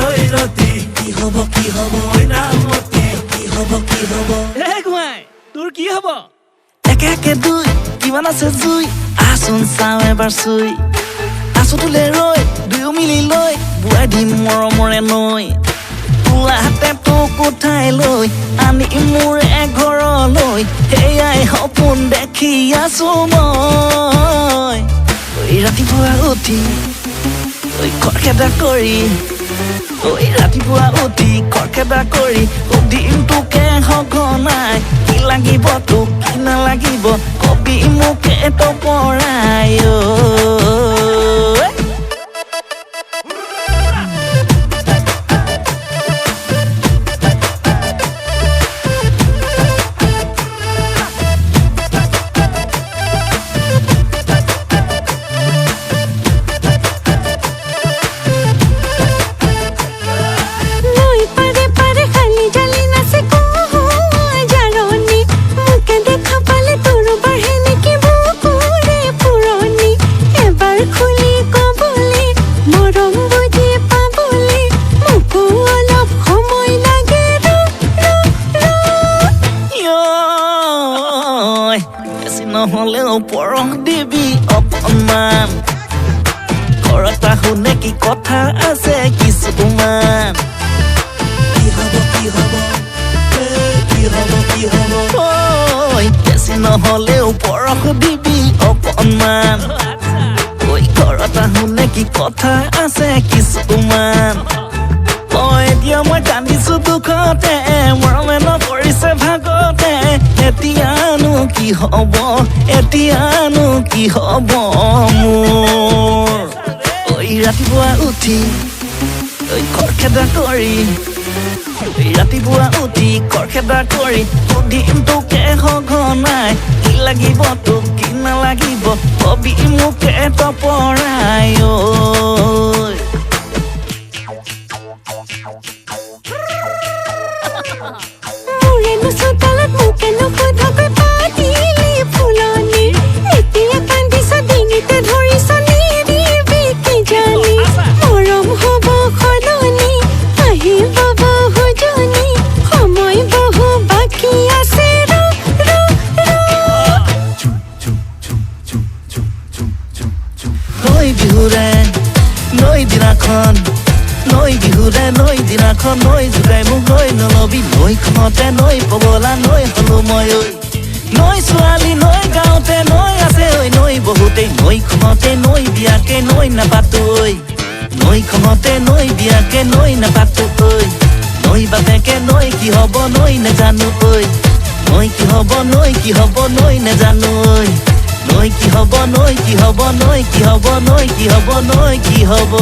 ঐ ৰতি কি হব ঐ নামতি কি হব গুৱাই তোৰ কি হব একে একে দুই কিমান আছে জুই আচোন চাওঁ এবাৰ চুই আছো তোলে ৰৈ দুয়ো মিলি লৈ বুৱাই দিম মৰমৰে নৈ তোলা হাতে তোক উঠাই লৈ আনি মোৰ এঘৰলৈ সেয়াই সপোন দেখি আছো মই ঐ ৰাতিপুৱা উঠি ঐ খৰখেদা কৰি ঐ ৰাতিপুৱা উঠি খৰখেদা কৰি সুধিম তোকে সঘনাই কি লাগিব তোক কি নালাগিব কবি মোকে তপৰাই নহলেও পৰহ দিবি অকণমান ঘৰত শুনে কি কথা আছে কিছুমান কি হব ঐ বেছি নহলেও পৰহ দিবি অকণমান ঐ ঘৰত শুনে কি কথা আছে কিছুমান এতিয়া মই কান্দিছো দুখতে মৰমে নপৰিছে ভাগতে এতিয়ানো কি হব মোৰ ঐ ৰাতিপুৱা উঠি ঐ খৰখেদা কৰি ৰাতিপুৱা উঠি খৰখেদা কৰি সুধিম তোকে সঘনাই কি লাগিব তোক কি নালাগিব কবি মোকে তপৰাই নৈ দিনাখন নৈ জোকাই মোক লৈ নলবি নৈখনতে নৈ পগলা নৈ হলো মই ঐ নৈ ছোৱালী নৈ গাঁৱতে নৈ আছে ঐ নৈ বহুতেই নৈখনতে নৈ বিয়াকে নৈ নাপাতো ঐ নৈখনতে নৈ বিয়াকে নৈ নাপাতো ঐ নৈ বাপেকে নৈ কি হব নৈ নেজানো ঐ নৈ কি হব নৈ নেজানো ঐ নৈ কি হব নৈ কি হব